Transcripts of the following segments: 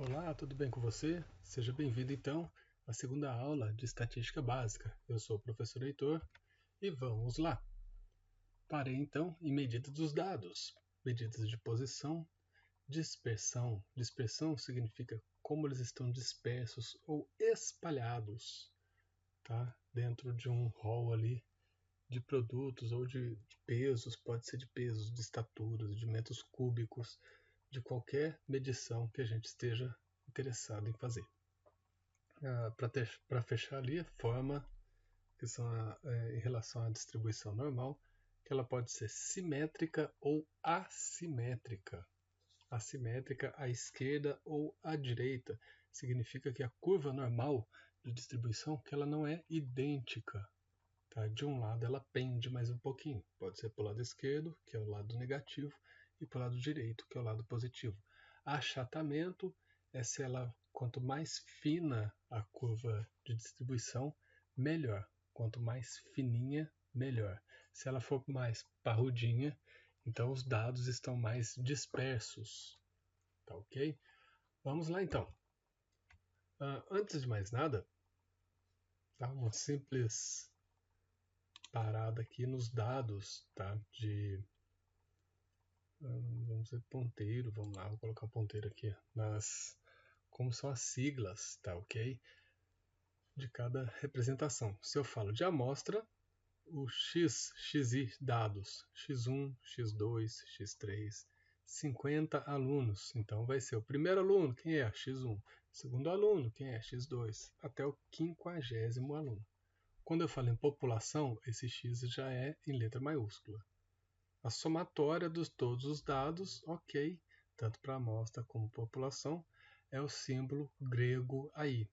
Olá, tudo bem com você? Seja bem-vindo então à segunda aula de Estatística Básica. Eu sou o professor Heitor e vamos lá. Parei então em medidas dos dados, medidas de posição, dispersão. Dispersão significa como eles estão dispersos ou espalhados, tá? Dentro de um rol ali de produtos ou de pesos, pode ser de pesos, de estaturas, de metros cúbicos, de qualquer medição que a gente esteja interessado em fazer. Para fechar ali, a forma que são em relação à distribuição normal, que ela pode ser simétrica ou assimétrica. Assimétrica à esquerda ou à direita significa que a curva normal de distribuição que ela não é idêntica. Tá? De um lado ela pende mais um pouquinho, pode ser para o lado esquerdo, que é o lado negativo, e para o lado direito, que é o lado positivo. Achatamento é se ela, quanto mais fina a curva de distribuição, melhor. Quanto mais fininha, melhor. Se ela for mais parrudinha, então os dados estão mais dispersos. Tá ok? Vamos lá então. Antes de mais nada, tá? Uma simples parada aqui nos dados, tá? Vamos ver, ponteiro, vamos lá, vou colocar o ponteiro aqui como são as siglas, tá ok? De cada representação. Se eu falo de amostra, o xi dados, x1, x2, x3, 50 alunos. Então vai ser o primeiro aluno, quem é? X1. Segundo aluno, quem é? X2. Até o 50º aluno. Quando eu falo em população, esse x já é em letra maiúscula. A somatória de todos os dados, ok, tanto para amostra como população, é o símbolo grego aí.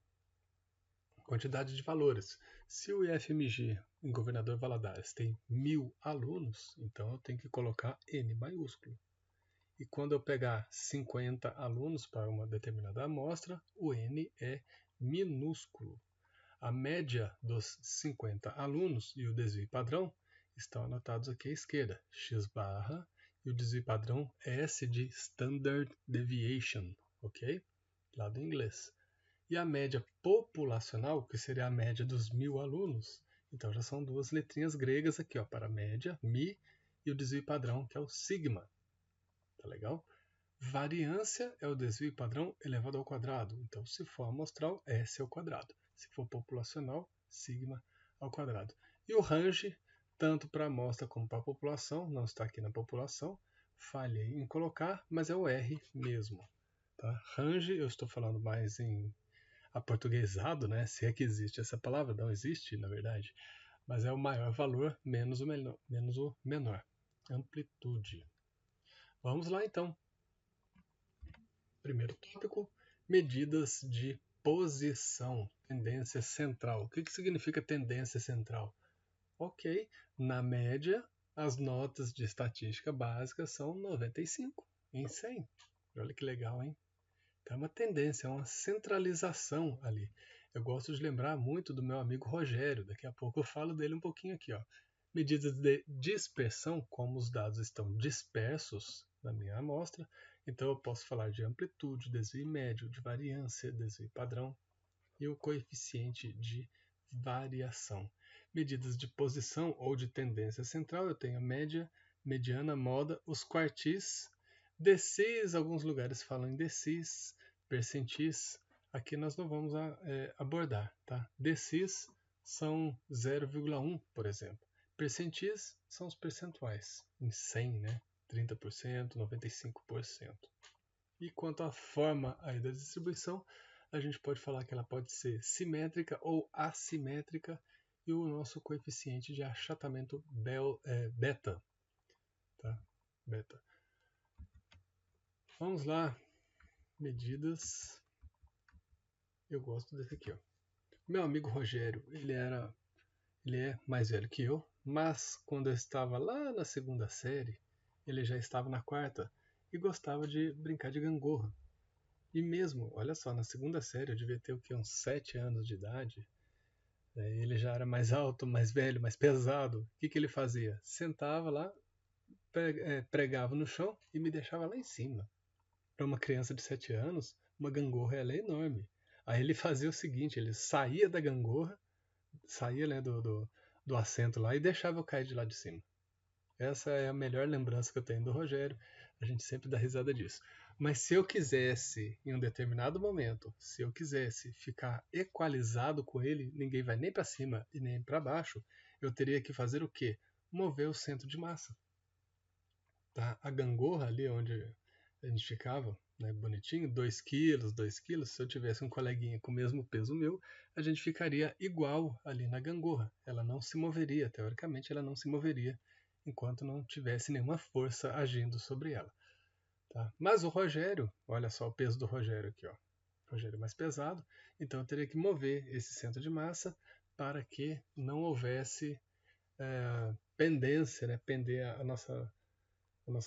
Quantidade de valores. Se o IFMG em Governador Valadares tem 1000 alunos, então eu tenho que colocar N maiúsculo. E quando eu pegar 50 alunos para uma determinada amostra, o N é minúsculo. A média dos 50 alunos e o desvio padrão estão anotados aqui à esquerda, x barra, e o desvio padrão é S de Standard Deviation, ok? Lá do inglês. E a média populacional, que seria a média dos 1000 alunos, então já são duas letrinhas gregas aqui, ó, para a média, mi, e o desvio padrão, que é o sigma. Tá legal? Variância é o desvio padrão elevado ao quadrado. Então, se for amostral, S ao quadrado. Se for populacional, sigma ao quadrado. E o range, tanto para amostra como para a população, não está aqui na população, falhei em colocar, mas é o R mesmo. Tá? Range, eu estou falando mais em aportuguesado, né? Se é que existe essa palavra, não existe, na verdade. Mas é o maior valor menos o menor. Amplitude. Vamos lá, então. Primeiro tópico, medidas de posição, tendência central. O que significa tendência central? Ok, na média, as notas de estatística básica são 95 em 100. Olha que legal, hein? Então é uma tendência, é uma centralização ali. Eu gosto de lembrar muito do meu amigo Rogério, daqui a pouco eu falo dele um pouquinho aqui, ó. Medidas de dispersão, como os dados estão dispersos na minha amostra, então eu posso falar de amplitude, desvio médio, de variância, desvio padrão e o coeficiente de variação. Medidas de posição ou de tendência central, eu tenho a média, mediana, moda, os quartis, decis, alguns lugares falam em decis, percentis, aqui nós não vamos abordar, tá? Decis são 0,1, por exemplo. Percentis são os percentuais, em 100, né? 30%, 95%. E quanto à forma aí da distribuição, a gente pode falar que ela pode ser simétrica ou assimétrica e o nosso coeficiente de achatamento beta. Tá? Beta. Vamos lá. Medidas. Eu gosto desse aqui, ó. Meu amigo Rogério, ele é mais velho que eu, mas quando eu estava lá na segunda série, ele já estava na quarta e gostava de brincar de gangorra. E mesmo, olha só, na segunda série eu devia ter o que, uns 7 anos de idade. Ele já era mais alto, mais velho, mais pesado. O que ele fazia? Sentava lá, pregava no chão e me deixava lá em cima. Para uma criança de 7 anos, uma gangorra ela é enorme. Aí ele fazia o seguinte, ele saía da gangorra, saía, né, do assento lá e deixava eu cair de lá de cima. Essa é a melhor lembrança que eu tenho do Rogério. A gente sempre dá risada disso. Mas se eu quisesse, em um determinado momento, se eu quisesse ficar equalizado com ele, ninguém vai nem para cima e nem para baixo, eu teria que fazer o quê? Mover o centro de massa. Tá? A gangorra ali onde a gente ficava, né, bonitinho, 2 quilos, 2 quilos. Se eu tivesse um coleguinha com o mesmo peso meu, a gente ficaria igual ali na gangorra. Ela não se moveria, teoricamente ela não se moveria enquanto não tivesse nenhuma força agindo sobre ela. Tá? Mas o Rogério, olha só o peso do Rogério aqui, ó. O Rogério é mais pesado, então eu teria que mover esse centro de massa para que não houvesse pendência, né? Pender a nossa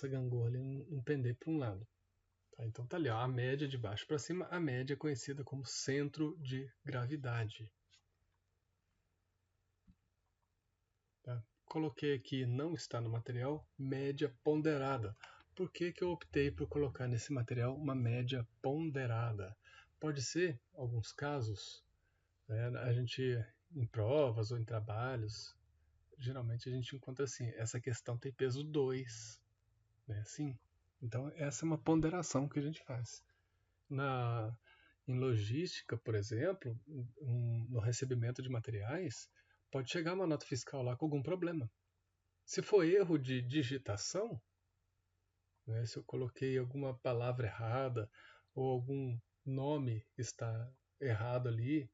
gangorra ali não pender para um lado. Tá? Então tá ali, ó, a média de baixo para cima, a média é conhecida como centro de gravidade. Tá? Coloquei aqui, não está no material, média ponderada. Por que eu optei por colocar nesse material uma média ponderada? Pode ser, em alguns casos, né, a gente em provas ou em trabalhos, geralmente a gente encontra assim, essa questão tem peso 2, né, assim. Então essa é uma ponderação que a gente faz. Em logística, por exemplo, no recebimento de materiais, pode chegar uma nota fiscal lá com algum problema. Se for erro de digitação, né, se eu coloquei alguma palavra errada ou algum nome está errado ali,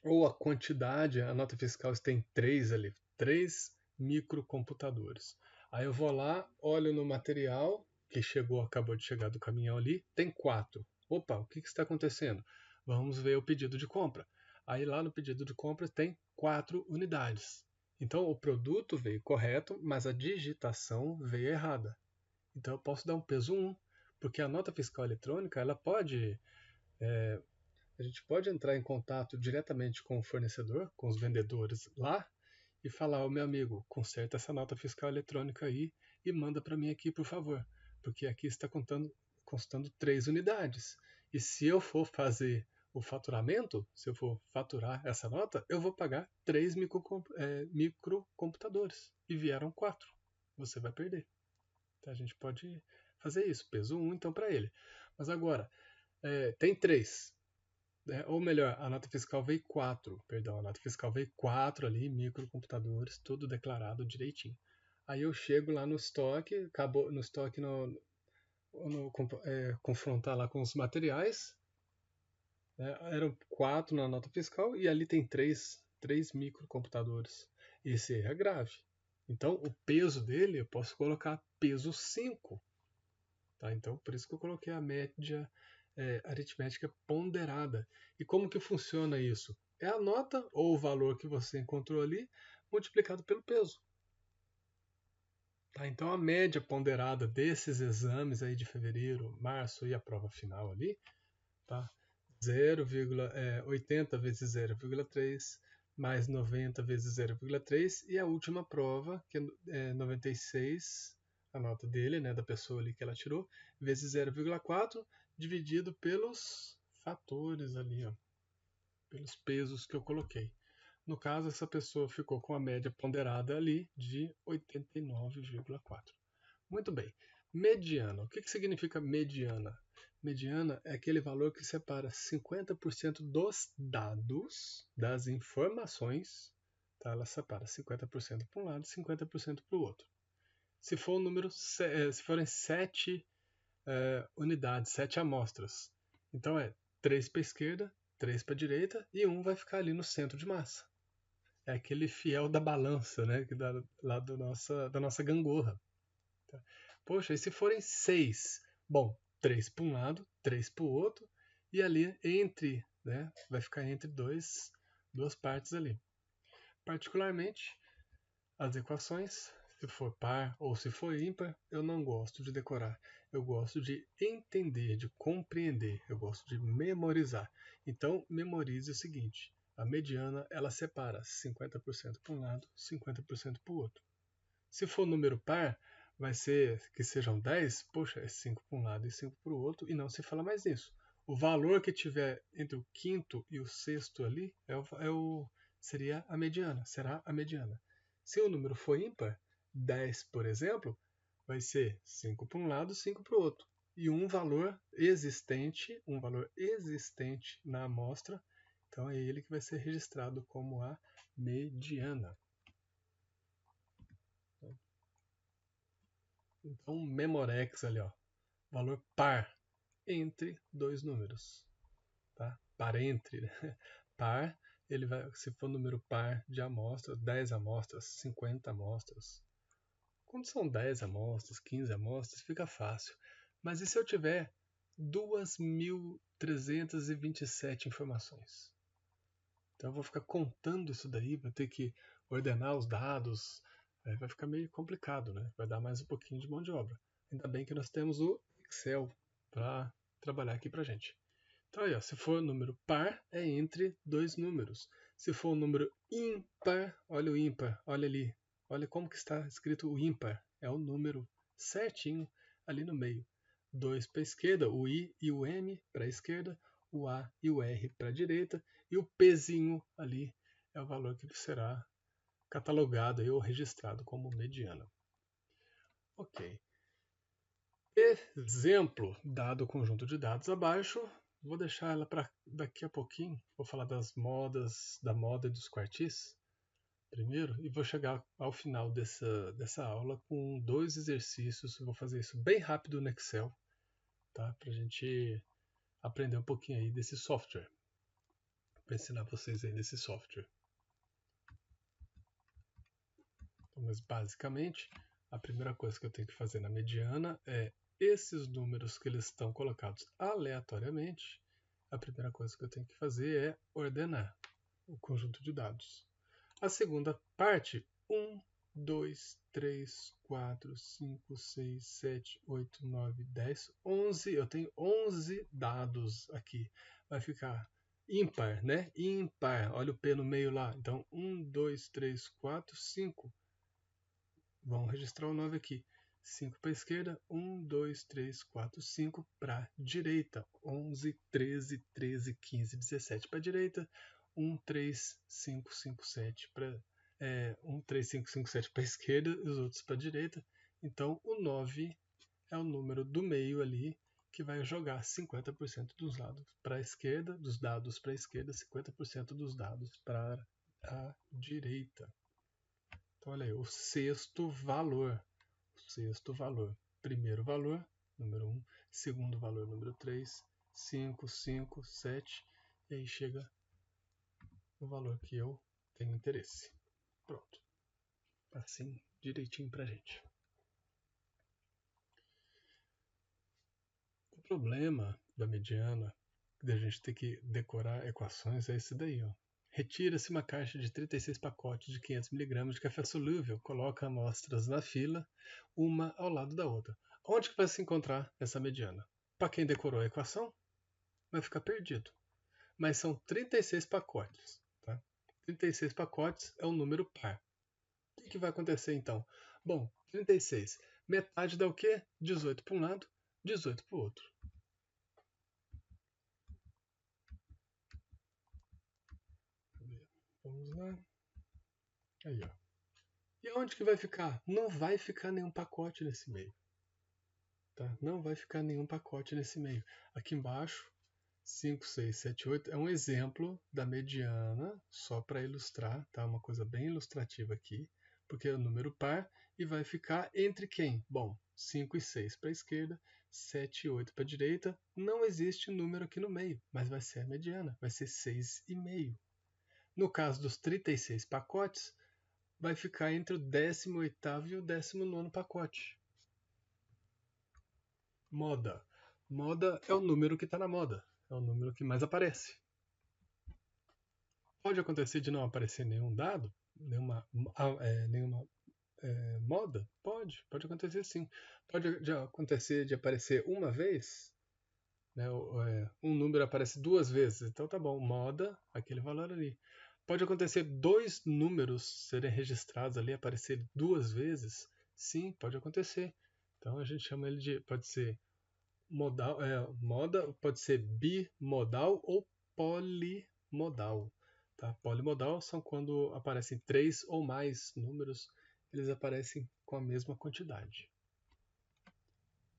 ou a quantidade, a nota fiscal tem 3 ali, 3 microcomputadores. Aí eu vou lá, olho no material que chegou, acabou de chegar do caminhão ali, tem 4. Opa, o que está acontecendo? Vamos ver o pedido de compra. Aí lá no pedido de compra tem 4 unidades. Então o produto veio correto, mas a digitação veio errada. Então eu posso dar um peso 1, porque a nota fiscal eletrônica ela pode a gente pode entrar em contato diretamente com o fornecedor, com os vendedores lá, e falar: "Ô meu amigo, conserta essa nota fiscal eletrônica aí e manda para mim aqui, por favor, porque aqui está constando 3 unidades. E se eu for fazer o faturamento, se eu for faturar essa nota, eu vou pagar 3 microcomputadores. E vieram 4. Você vai perder." Então a gente pode fazer isso, peso 1 então para ele. Mas agora, tem 3. Ou melhor, a nota fiscal veio 4, perdão, a nota fiscal veio 4 ali, microcomputadores, tudo declarado direitinho. Aí eu chego lá no estoque, acabou no estoque confrontar lá com os materiais, né, eram 4 na nota fiscal e ali tem 3 microcomputadores. Esse erro é grave. Então o peso dele eu posso colocar peso 5. Tá? Então, por isso que eu coloquei a média aritmética ponderada. E como que funciona isso? É a nota ou o valor que você encontrou ali multiplicado pelo peso. Tá? Então, a média ponderada desses exames aí de fevereiro, março e a prova final ali, tá? 0,80 vezes 0,3 mais 90 vezes 0,3 e a última prova, que é 96, a nota dele, né, da pessoa ali que ela tirou, vezes 0,4 dividido pelos fatores ali, ó, pelos pesos que eu coloquei. No caso, essa pessoa ficou com a média ponderada ali de 89,4. Muito bem. Mediana. O que significa mediana? Mediana é aquele valor que separa 50% dos dados, das informações, tá? Ela separa 50% para um lado e 50% para o outro. Se for um número, se forem 7 unidades, 7 amostras, então é 3 para a esquerda, 3 para a direita e 1 vai ficar ali no centro de massa. É aquele fiel da balança, né? Que dá lá da nossa gangorra. Tá? Poxa, e se forem 6? Bom, 3 para um lado, 3 para o outro, e ali entre, né? Vai ficar entre duas partes ali. Particularmente, as equações, se for par ou se for ímpar, eu não gosto de decorar. Eu gosto de entender, de compreender, eu gosto de memorizar. Então, memorize o seguinte: a mediana ela separa 50% para um lado, 50% para o outro. Se for número par, vai ser que sejam 10, poxa, é 5 para um lado e 5 para o outro, e não se fala mais nisso. O valor que tiver entre o quinto e o sexto ali seria a mediana, será a mediana. Se o número for ímpar, 10, por exemplo, vai ser 5 para um lado, 5 para o outro. E um valor existente na amostra, então é ele que vai ser registrado como a mediana. Então, memorex ali, ó, valor par entre dois números, tá? Par entre, né? Par, ele vai, se for número par de amostras, 10 amostras, 50 amostras. Quando são 10 amostras, 15 amostras, fica fácil. Mas e se eu tiver 2.327 informações? Então eu vou ficar contando isso daí, vou ter que ordenar os dados, vai ficar meio complicado, né? Vai dar mais um pouquinho de mão de obra. Ainda bem que nós temos o Excel para trabalhar aqui para gente. Então aí, ó, se for número par, é entre dois números. Se for um número ímpar, olha o ímpar, olha ali. Olha como que está escrito o ímpar. É o número certinho ali no meio. 2 para a esquerda, o I e o M para a esquerda, o A e o R para a direita, e o Pzinho ali é o valor que será catalogado ou registrado como mediana. Ok. Exemplo, dado o conjunto de dados abaixo, vou deixar ela para daqui a pouquinho. Vou falar das modas, da moda e dos quartis primeiro, e vou chegar ao final dessa aula com 2 exercícios. Vou fazer isso bem rápido no Excel, tá? Para a gente aprender um pouquinho aí desse software. Para ensinar vocês aí desse software. Então, mas basicamente, a primeira coisa que eu tenho que fazer na mediana é esses números que eles estão colocados aleatoriamente. A primeira coisa que eu tenho que fazer é ordenar o conjunto de dados. A segunda parte, 1, 2, 3, 4, 5, 6, 7, 8, 9, 10, 11. Eu tenho 11 dados aqui. Vai ficar ímpar, né? Ímpar. Olha o P no meio lá. Então, 1, 2, 3, 4, 5. Vamos registrar o 9 aqui. 5 para a esquerda, 1, 2, 3, 4, 5 para a direita. 11, 13, 13, 15, 17 para a direita. 1, 3, 5, 5, 7 para 1, 3, 5, 5, 7 para a esquerda e os outros para a direita. Então o 9 é o número do meio ali que vai jogar 50% dos lados para a esquerda, dos dados para a esquerda, 50% dos dados para a direita. Então, olha aí, o sexto valor. Primeiro valor, número 1. Segundo valor, número 3. 5, 5, 7. E aí chega o valor que eu tenho interesse. Pronto. Assim, direitinho pra gente. O problema da mediana, da gente ter que decorar equações, é esse daí, ó. Retira-se uma caixa de 36 pacotes de 500 mg de café solúvel, coloca amostras na fila, uma ao lado da outra. Onde que vai se encontrar essa mediana? Para quem decorou a equação, vai ficar perdido. Mas são 36 pacotes. Tá? 36 pacotes é um número par. O que vai acontecer então? Bom, 36. Metade dá o quê? 18 para um lado, 18 para o outro. Vamos lá. Aí, ó. E onde que vai ficar? Não vai ficar nenhum pacote nesse meio. Tá? Não vai ficar nenhum pacote nesse meio. Aqui embaixo, 5, 6, 7, 8 é um exemplo da mediana, só para ilustrar, tá? Uma coisa bem ilustrativa aqui, porque é o número par e vai ficar entre quem? Bom, 5 e 6 para a esquerda, 7 e 8 para a direita. Não existe número aqui no meio, mas vai ser a mediana, vai ser 6,5. No caso dos 36 pacotes, vai ficar entre o 18º e o 19º pacote. Moda. Moda é o número que está na moda. É o número que mais aparece. Pode acontecer de não aparecer nenhum dado, nenhuma moda? Pode acontecer sim. Pode acontecer de aparecer uma vez, né, um número aparece 2 vezes, então tá bom, moda, aquele valor ali. Pode acontecer 2 números serem registrados ali, aparecer 2 vezes, Sim, pode acontecer. Então a gente chama ele de, pode ser modal, pode ser bimodal ou polimodal. Tá? Polimodal são quando aparecem 3 ou mais números, eles aparecem com a mesma quantidade.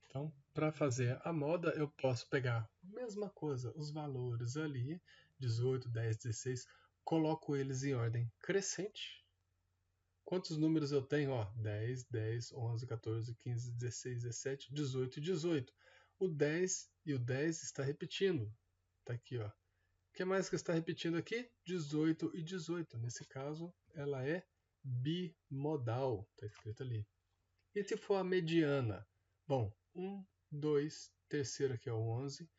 Então, para fazer a moda, eu posso pegar a mesma coisa, os valores ali, 18, 10, 16, coloco eles em ordem crescente. Quantos números eu tenho? Ó, 10, 10, 11, 14, 15, 16, 17, 18 e 18. O 10 e o 10 está repetindo. Está aqui, ó. O que mais que está repetindo aqui? 18 e 18. Nesse caso, ela é bimodal. Está escrito ali. E se for a mediana? Bom, 1, 2, terceiro aqui é o 11,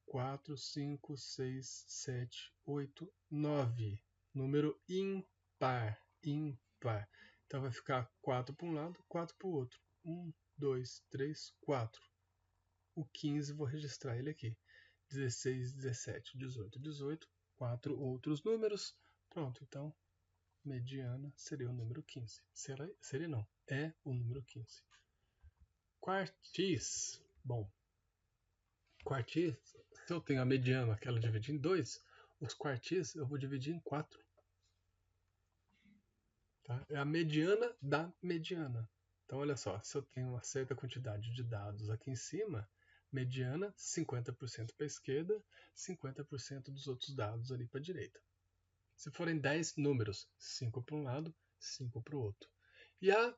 4, 5, 6, 7, 8, 9. Número ímpar. Ímpar. Então vai ficar 4 para um lado, 4 para o outro. 1, 2, 3, 4. O 15 vou registrar ele aqui. 16, 17, 18, 18. 4 outros números. Pronto, então mediana seria o número 15. Seria não, é o número 15. Quartis. Bom, quartis, se eu tenho a mediana que ela divide em 2, os quartis eu vou dividir em 4. Tá? É a mediana da mediana. Então, olha só, se eu tenho uma certa quantidade de dados aqui em cima, mediana, 50% para a esquerda, 50% dos outros dados ali para a direita. Se forem 10 números, 5 para um lado, 5 para o outro. E a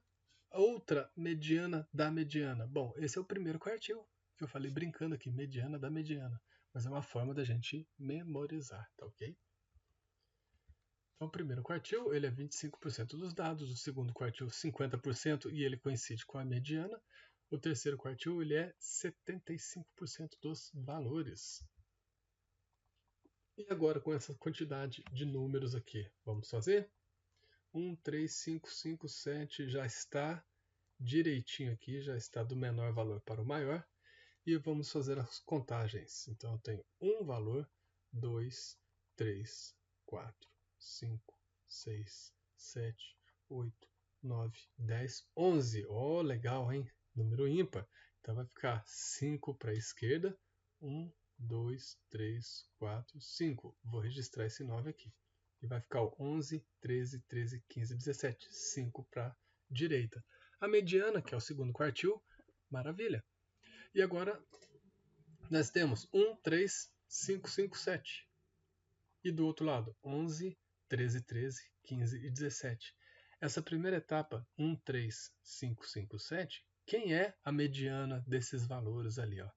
outra mediana da mediana? Bom, esse é o primeiro quartil, que eu falei brincando aqui, mediana da mediana. Mas é uma forma da gente memorizar, tá ok? Então, o primeiro quartil ele é 25% dos dados, o segundo quartil 50% e ele coincide com a mediana. O terceiro quartil ele é 75% dos valores. E agora com essa quantidade de números aqui, vamos fazer? 1, 3, 5, 5, 7 já está direitinho aqui, já está do menor valor para o maior. E vamos fazer as contagens. Então eu tenho um valor, 2, 3, 4, 5, 6, 7, 8, 9, 10, 11. Oh, legal, hein? Número ímpar. Então vai ficar 5 para a esquerda. 1, 2, 3, 4, 5. Vou registrar esse 9 aqui. E vai ficar 11, 13, 13, 15, 17. 5 para a direita. A mediana, que é o segundo quartil, maravilha. E agora nós temos 1, 3, 5, 5, 7. E do outro lado, 11, 13, 13, 15 e 17. Essa primeira etapa, 1, 3, 5, 5, 7, quem é a mediana desses valores ali? Ó?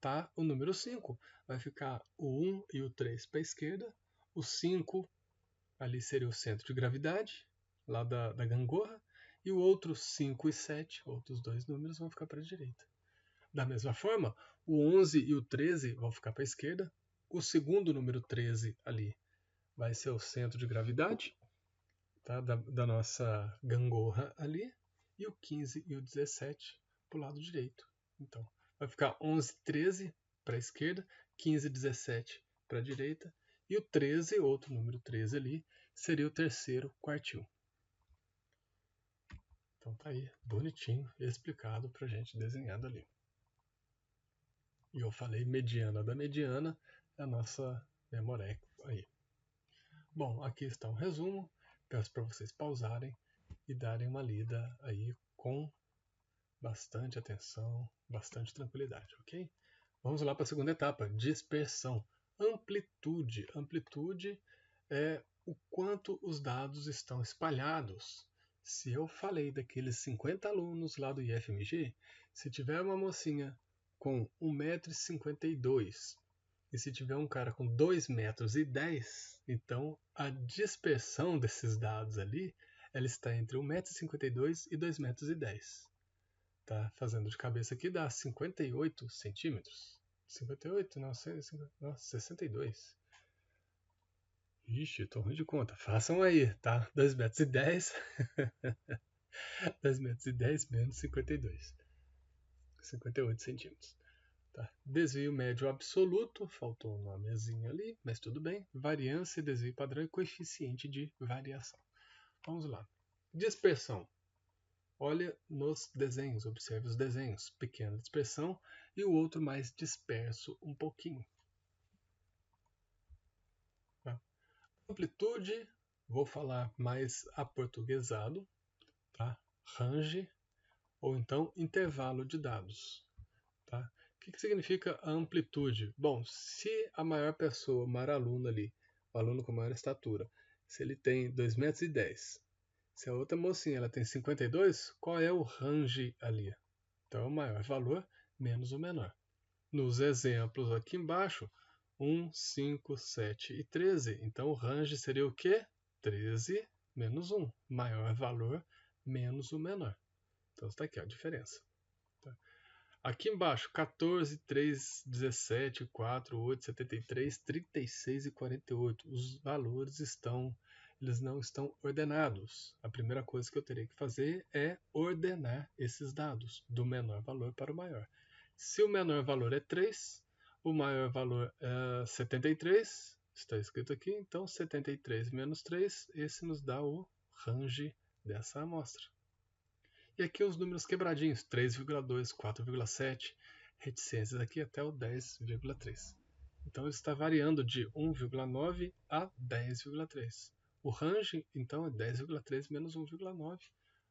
Tá o número 5. Vai ficar o 1 e o 3 para a esquerda. O 5 ali seria o centro de gravidade, lá da gangorra. E o outro 5 e 7, outros dois números, vão ficar para a direita. Da mesma forma, o 11 e o 13 vão ficar para a esquerda. O segundo número 13 ali vai ser o centro de gravidade, tá? da nossa gangorra ali. E o 15 e o 17 para o lado direito. Então, vai ficar 11, 13 para a esquerda, 15, 17 para a direita. E o 13, outro número 13 ali, seria o terceiro quartil. Então tá aí, bonitinho, explicado para a gente desenhado ali. E eu falei mediana da mediana, é a nossa memoreco aí. Bom, aqui está um resumo. Peço para vocês pausarem e darem uma lida aí com bastante atenção, bastante tranquilidade, ok? Vamos lá para a segunda etapa, dispersão. Amplitude. Amplitude é o quanto os dados estão espalhados. Se eu falei daqueles 50 alunos lá do IFMG, se tiver uma mocinha com 1,52 m e se tiver um cara com 2,10 m, então a dispersão desses dados ali ela está entre 1,52 m e 2,10 m. Tá fazendo de cabeça aqui dá 58 centímetros. 58? Não, 62. Ixi, tô ruim de conta. Façam aí, tá? 2,10 m. 2,10 m menos 52. 58 centímetros. Tá. Desvio médio absoluto, faltou um nomezinho ali, mas tudo bem. Variância, desvio padrão e coeficiente de variação. Vamos lá. Dispersão. Olha nos desenhos, observe os desenhos. Pequena dispersão e o outro mais disperso um pouquinho. Tá? Amplitude, vou falar mais aportuguesado, tá? Range ou então intervalo de dados. Tá? O que significa a amplitude? Bom, se a maior pessoa, o maior aluno ali, o aluno com maior estatura, se ele tem 2,10 metros, se a outra mocinha ela tem 52, qual é o range ali? Então, o maior valor menos o menor. Nos exemplos aqui embaixo, 1, 5, 7 e 13. Então, o range seria o quê? 13 menos 1. Maior valor menos o menor. Então, está aqui a diferença. Tá? Aqui embaixo, 14, 3, 17, 4, 8, 73, 36 e 48. Os valores eles não estão ordenados. A primeira coisa que eu terei que fazer é ordenar esses dados, do menor valor para o maior. Se o menor valor é 3, o maior valor é 73, está escrito aqui, então 73 menos 3, esse nos dá o range dessa amostra. E aqui os números quebradinhos, 3,2, 4,7, reticências aqui até o 10,3. Então ele está variando de 1,9 a 10,3. O range, então, é 10,3 menos 1,9.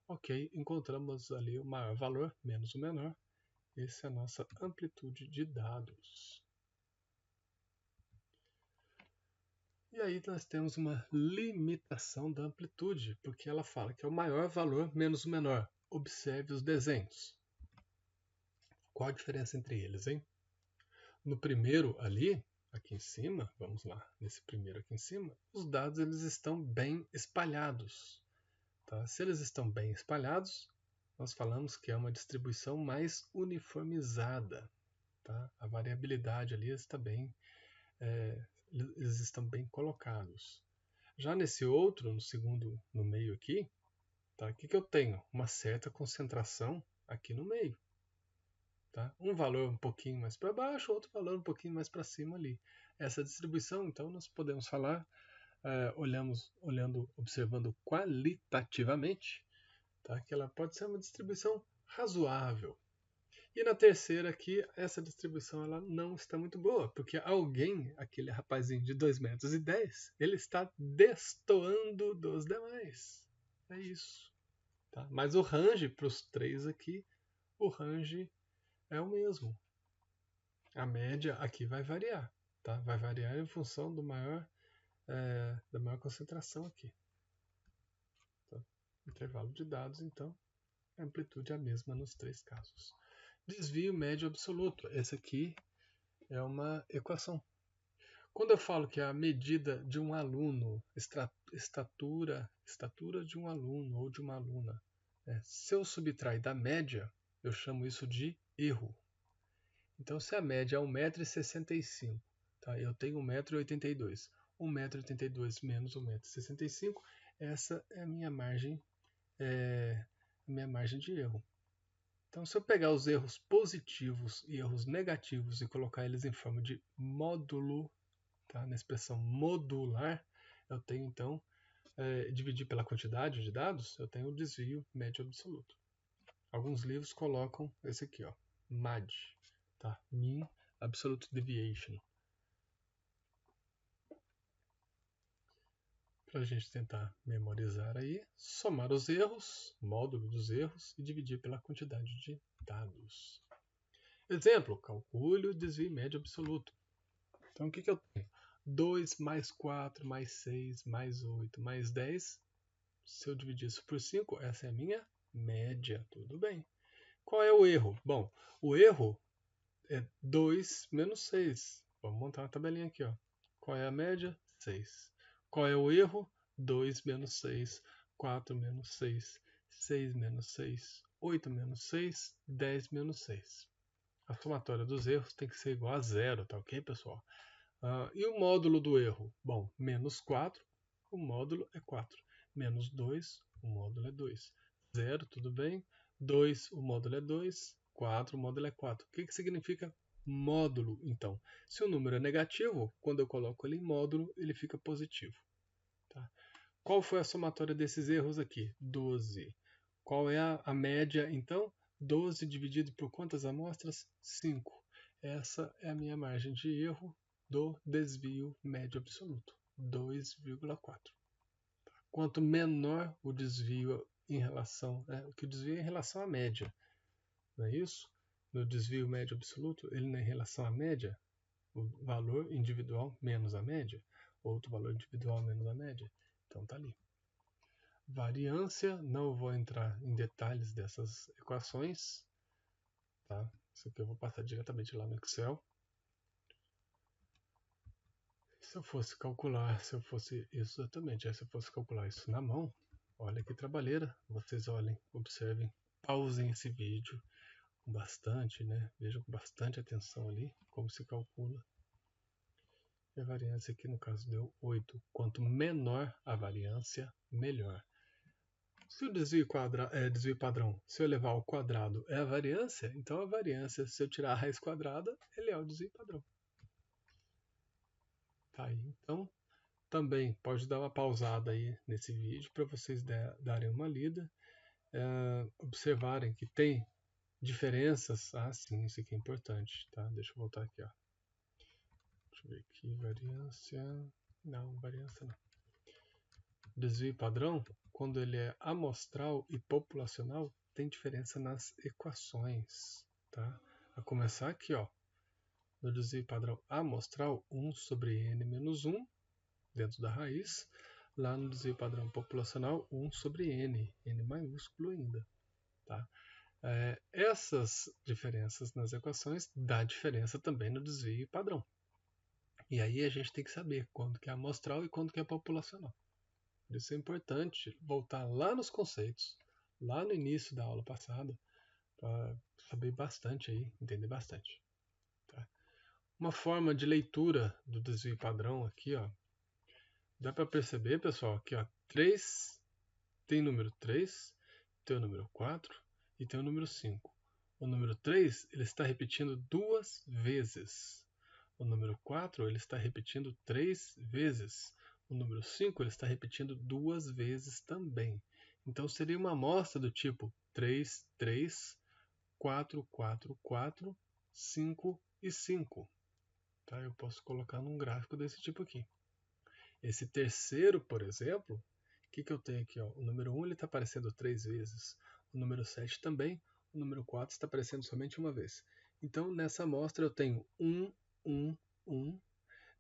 Ok, encontramos ali o maior valor menos o menor. Essa é a nossa amplitude de dados. E aí nós temos uma limitação da amplitude, porque ela fala que é o maior valor menos o menor. Observe os desenhos. Qual a diferença entre eles, hein? No primeiro ali, aqui em cima, vamos lá, nesse primeiro aqui em cima, os dados eles estão bem espalhados. Tá? Se eles estão bem espalhados, nós falamos que é uma distribuição mais uniformizada. Tá? A variabilidade ali está bem, eles estão bem colocados. Já nesse outro, no segundo, no meio aqui, tá? O que eu tenho? Uma certa concentração aqui no meio. Tá? Um valor um pouquinho mais para baixo, outro valor um pouquinho mais para cima ali. Essa distribuição, então, nós podemos falar, observando qualitativamente, tá? Que ela pode ser uma distribuição razoável. E na terceira aqui, essa distribuição ela não está muito boa, porque alguém, aquele rapazinho de 2,10 metros, ele está destoando dos demais. É isso. Tá? Mas o range para os três aqui, o range é o mesmo. A média aqui vai variar, tá? Vai variar em função da maior concentração aqui. Tá? Intervalo de dados, então, a amplitude é a mesma nos três casos. Desvio médio absoluto. Essa aqui é uma equação. Quando eu falo que a medida de um aluno, estatura de um aluno ou de uma aluna, se eu subtrair da média, eu chamo isso de erro. Então, se a média é 1,65 m, tá? Eu tenho 1,82 m. 1,82 m menos 1,65 m, essa é a minha margem de erro. Então, se eu pegar os erros positivos e erros negativos e colocar eles em forma de módulo, tá? Na expressão modular, eu tenho então, dividir pela quantidade de dados, eu tenho o desvio médio absoluto. Alguns livros colocam esse aqui, ó, MAD, tá? Mean Absolute Deviation. Para a gente tentar memorizar aí, somar os erros, módulo dos erros, e dividir pela quantidade de dados. Exemplo, calcule o desvio médio absoluto. Então, o que eu tenho? 2 mais 4 mais 6 mais 8 mais 10. Se eu dividir isso por 5, essa é a minha média. Tudo bem. Qual é o erro? Bom, o erro é 2 menos 6. Vamos montar uma tabelinha aqui. Ó. Qual é a média? 6. Qual é o erro? 2 menos 6, 4 menos 6, 6 menos 6, 8 menos 6, 10 menos 6. A somatória dos erros tem que ser igual a zero, tá ok, pessoal? E o módulo do erro? Bom, menos 4, o módulo é 4. Menos 2, o módulo é 2. 0, tudo bem. 2, o módulo é 2. 4, o módulo é 4. O que significa módulo, então? Se o número é negativo, quando eu coloco ele em módulo, ele fica positivo. Tá? Qual foi a somatória desses erros aqui? 12. Qual é a média, então? 12 dividido por quantas amostras? 5. Essa é a minha margem de erro do desvio médio absoluto, 2,4. Quanto menor o desvio em relação, que o desvio é em relação à média, não é isso? No desvio médio absoluto, ele não é em relação à média, o valor individual menos a média, outro valor individual menos a média. Então tá ali. Variância, não vou entrar em detalhes dessas equações, tá? Isso aqui eu vou passar diretamente lá no Excel. Se eu fosse calcular, se eu fosse calcular isso na mão, olha que trabalheira. Vocês olhem, observem, pausem esse vídeo com bastante, né? Vejam com bastante atenção ali como se calcula. E a variância aqui no caso deu 8. Quanto menor a variância, melhor. Se o desvio padrão, se eu levar ao quadrado é a variância, então a variância, se eu tirar a raiz quadrada, ele é o desvio padrão. Tá aí. Então, também pode dar uma pausada aí nesse vídeo para vocês darem uma lida, observarem que tem diferenças. Ah, sim, isso aqui é importante, tá? Deixa eu voltar aqui, ó. Deixa eu ver aqui, variância. Não, variância não. Desvio padrão, quando ele é amostral e populacional, tem diferença nas equações, tá? A começar aqui, ó, no desvio padrão amostral, 1 sobre n menos 1, dentro da raiz. Lá no desvio padrão populacional, 1 sobre n maiúsculo ainda, tá? Essas diferenças nas equações dá diferença também no desvio padrão. E aí a gente tem que saber quando que é amostral e quando que é populacional. Por isso é importante voltar lá nos conceitos, lá no início da aula passada, para saber bastante aí, entender bastante. Tá? Uma forma de leitura do desvio padrão aqui, ó, dá para perceber, pessoal, aqui, ó, 3, tem o número 3, tem o número 4 e tem o número 5. O número 3 ele está repetindo 2 vezes. O número 4 ele está repetindo 3 vezes. O número 5 ele está repetindo 2 vezes também. Então seria uma amostra do tipo 3, 3, 4, 4, 4, 5 e 5. Tá? Eu posso colocar num gráfico desse tipo aqui. Esse terceiro, por exemplo, o que eu tenho aqui? Ó? O número 1 está aparecendo 3 vezes. O número 7 também. O número 4 está aparecendo somente uma vez. Então, nessa amostra eu tenho 1, 1, 1.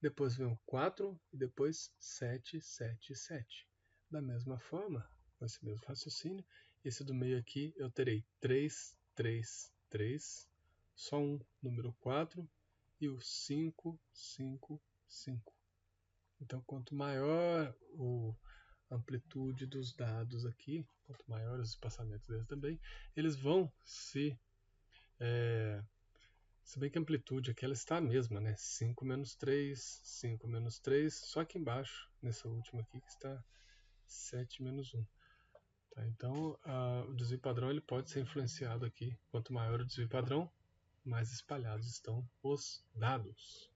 Depois vem o 4 e depois 7, 7, 7. Da mesma forma, com esse mesmo raciocínio, esse do meio aqui eu terei 3, 3, 3. Só um, número 4. E o 5, 5, 5. Então, quanto maior a amplitude dos dados aqui, quanto maiores os espaçamentos deles também, eles vão se bem que a amplitude aqui ela está a mesma, né? 5 menos 3, 5 menos 3, só aqui embaixo, nessa última aqui, que está 7 menos 1. Tá? Então, o desvio padrão ele pode ser influenciado aqui. Quanto maior o desvio padrão, mais espalhados estão os dados.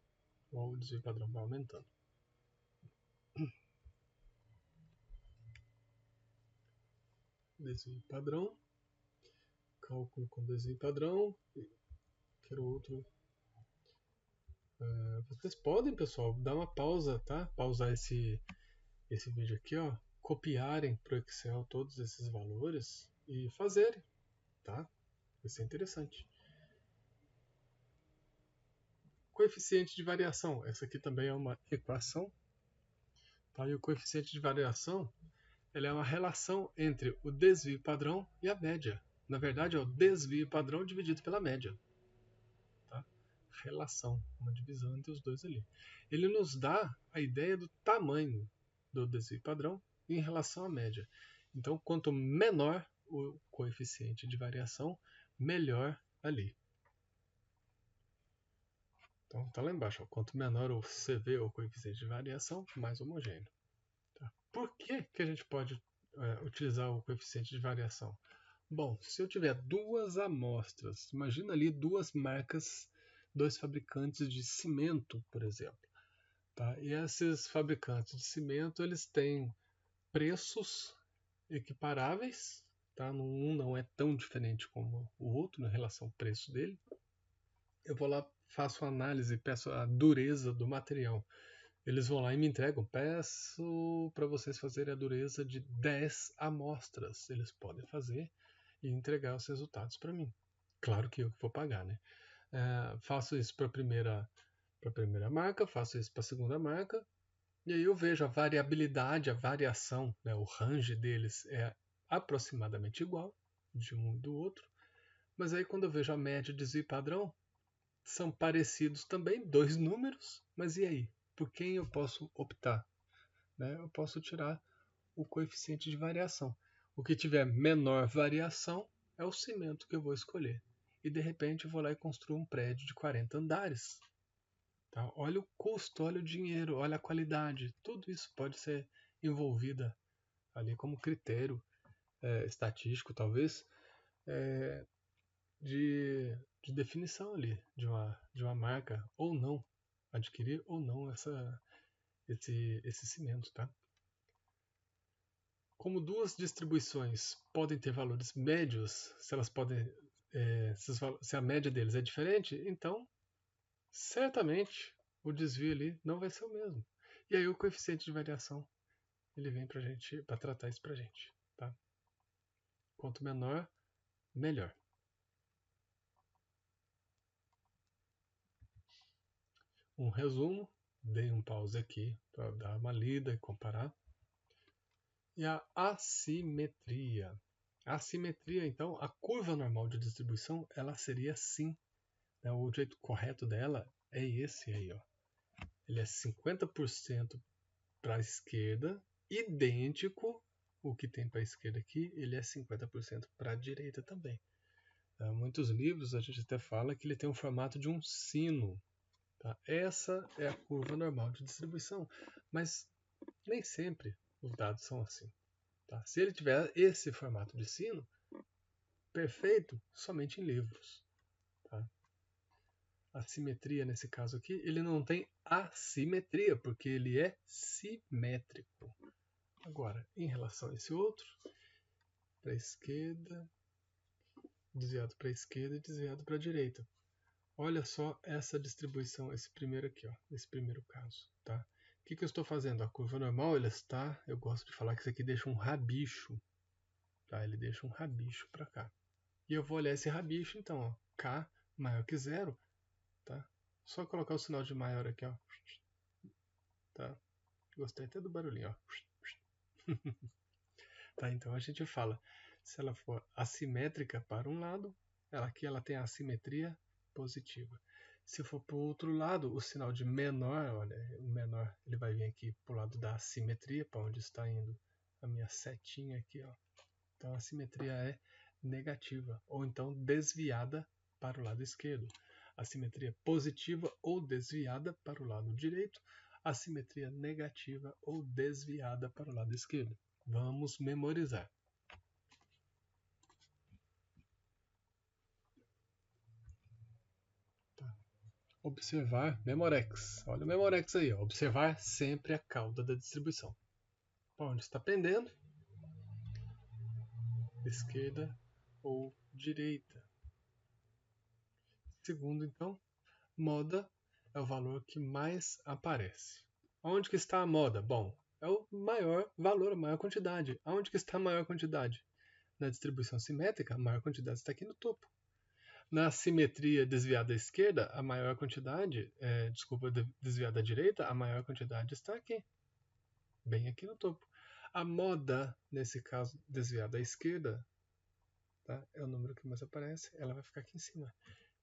Ou o desvio padrão vai aumentando. Desvio padrão. Cálculo com desvio padrão. Quero outro. Vocês podem, pessoal, dar uma pausa, tá? Pausar esse vídeo aqui, ó. Copiarem para o Excel todos esses valores e fazerem, tá? Vai ser interessante. Coeficiente de variação. Essa aqui também é uma equação. Tá? E o coeficiente de variação ele é uma relação entre o desvio padrão e a média. Na verdade, é o desvio padrão dividido pela média. Tá? Relação, uma divisão entre os dois ali. Ele nos dá a ideia do tamanho do desvio padrão em relação à média. Então, quanto menor o coeficiente de variação, melhor ali. Então, está lá embaixo. Ó. Quanto menor o CV, o coeficiente de variação, mais homogêneo. Tá? Por que a gente pode utilizar o coeficiente de variação? Bom, se eu tiver duas amostras, imagina ali duas marcas, dois fabricantes de cimento, por exemplo. Tá? E esses fabricantes de cimento, eles têm preços equiparáveis, tá? Um não é tão diferente como o outro na relação ao preço dele. Eu vou lá, faço a análise, peço a dureza do material. Eles vão lá e me entregam. Peço para vocês fazerem a dureza de 10 amostras. Eles podem fazer e entregar os resultados para mim. Claro que eu vou pagar, né? Faço isso para a primeira marca, faço isso para a segunda marca, e aí eu vejo a variabilidade, a variação, né, o range deles é aproximadamente igual de um e do outro, mas aí quando eu vejo a média, desvio padrão, são parecidos também, dois números, mas e aí? Por quem eu posso optar? Né? Eu posso tirar o coeficiente de variação. O que tiver menor variação é o cimento que eu vou escolher. E de repente eu vou lá e construo um prédio de 40 andares. Tá? Olha o custo, olha o dinheiro, olha a qualidade. Tudo isso pode ser envolvida ali como critério estatístico, talvez, é, de definição ali de uma marca ou não, adquirir ou não esse cimento. Tá? Como duas distribuições podem ter valores médios, se elas podem, se a média deles é diferente, então certamente o desvio ali não vai ser o mesmo. E aí o coeficiente de variação ele vem pra gente para tratar isso pra gente, tá? Quanto menor, melhor. Um resumo, dei um pause aqui para dar uma lida e comparar. E a assimetria. A assimetria, então, a curva normal de distribuição, ela seria assim. Né? O jeito correto dela é esse aí, ó. Ele é 50% para a esquerda, idêntico o que tem para a esquerda aqui, ele é 50% para a direita também. Em muitos livros a gente até fala que ele tem um formato de um sino. Tá? Essa é a curva normal de distribuição, mas nem sempre os dados são assim. Tá? Se ele tiver esse formato de sino, perfeito somente em livros. Tá? A simetria nesse caso aqui, ele não tem assimetria, porque ele é simétrico. Agora, em relação a esse outro, para a esquerda, desviado para a esquerda e desviado para a direita. Olha só essa distribuição, esse primeiro aqui, ó, esse primeiro caso, tá? O que eu estou fazendo? A curva normal, ela está, eu gosto de falar que isso aqui deixa um rabicho, tá? Ele deixa um rabicho para cá. E eu vou olhar esse rabicho, então, ó, K maior que zero, tá? Só colocar o sinal de maior aqui, ó, tá? Gostei até do barulhinho, ó. Tá, então a gente fala, se ela for assimétrica para um lado, aqui ela tem a assimetria positiva. Se for para o outro lado, o sinal de menor, olha, o menor ele vai vir aqui para o lado da assimetria, para onde está indo a minha setinha aqui, ó. Então a simetria é negativa, ou então desviada para o lado esquerdo. A simetria positiva ou desviada para o lado direito, a simetria negativa ou desviada para o lado esquerdo. Vamos memorizar. Tá. Observar Memorex. Olha o Memorex aí. Ó. Observar sempre a cauda da distribuição. Para onde está pendendo? Esquerda ou direita. Segundo, então, moda é o valor que mais aparece. Onde que está a moda? Bom, é o maior valor, a maior quantidade. Onde que está a maior quantidade? Na distribuição simétrica, a maior quantidade está aqui no topo. Na simetria desviada à esquerda, a maior quantidade, desviada à direita, a maior quantidade está aqui, bem aqui no topo. A moda, nesse caso, desviada à esquerda, tá? É o número que mais aparece, ela vai ficar aqui em cima.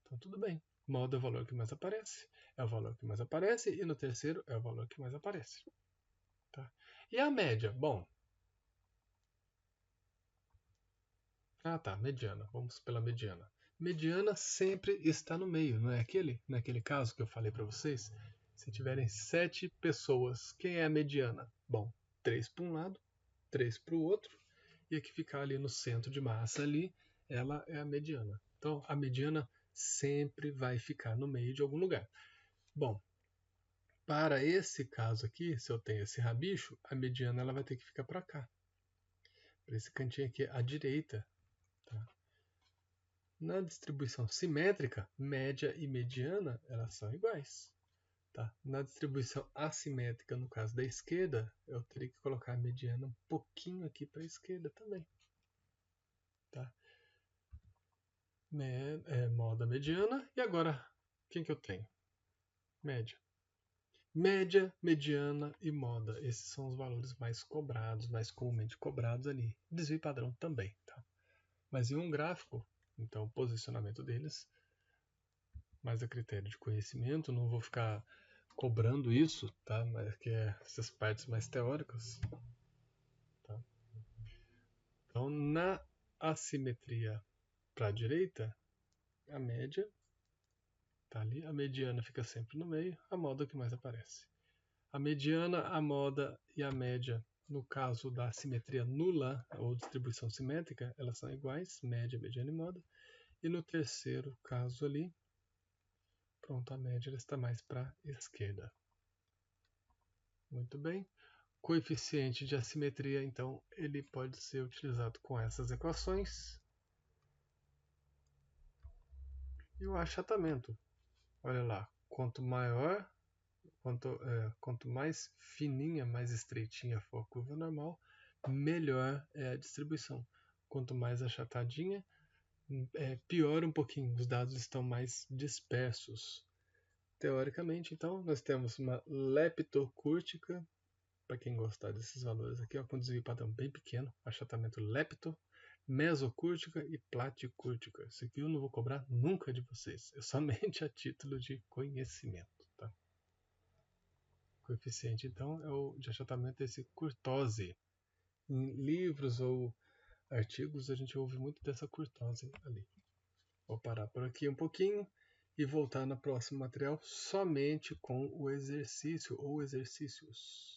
Então, tudo bem. Moda é o valor que mais aparece, é o valor que mais aparece, e no terceiro é o valor que mais aparece. Tá? E a média? Bom, tá, mediana. Vamos pela mediana. Mediana sempre está no meio, não é aquele? Naquele caso que eu falei para vocês, se tiverem 7 pessoas, quem é a mediana? Bom, 3 para um lado, 3 para o outro, e a que ficar ali no centro de massa ali, ela é a mediana. Então, a mediana sempre vai ficar no meio de algum lugar. Bom, para esse caso aqui, se eu tenho esse rabicho, a mediana ela vai ter que ficar para cá. para esse cantinho aqui à direita. Tá? Na distribuição simétrica, média e mediana, elas são iguais. Tá? Na distribuição assimétrica, no caso da esquerda, eu teria que colocar a mediana um pouquinho aqui para a esquerda também. Tá? Moda mediana. E agora, quem que eu tenho? Média. Média, mediana e moda. Esses são os valores mais cobrados, mais comumente cobrados ali. Desvio padrão também. Tá? Mas em um gráfico, então o posicionamento deles, mais a critério de conhecimento, não vou ficar cobrando isso, tá? Mas que é essas partes mais teóricas. Tá? Então, na assimetria para a direita, a média tá ali, a mediana fica sempre no meio, a moda que mais aparece. A mediana, a moda e a média, no caso da simetria nula ou distribuição simétrica, elas são iguais, média, mediana e moda. E no terceiro caso ali, pronto, a média está mais para a esquerda. Muito bem. Coeficiente de assimetria, então, ele pode ser utilizado com essas equações. E o achatamento. Olha lá, quanto maior, quanto mais fininha, mais estreitinha for a curva normal, melhor é a distribuição. Quanto mais achatadinha, pior um pouquinho, os dados estão mais dispersos. Teoricamente, então, nós temos uma leptocúrtica, para quem gostar desses valores aqui, ó, com desvio padrão bem pequeno, achatamento lepto, mesocúrtica e platicúrtica. Isso aqui eu não vou cobrar nunca de vocês, é somente a título de conhecimento. Tá? O coeficiente, então, é o de achatamento desse curtose. Em livros ou artigos, a gente ouve muito dessa curtose ali. Vou parar por aqui um pouquinho e voltar no próximo material somente com o exercício ou exercícios.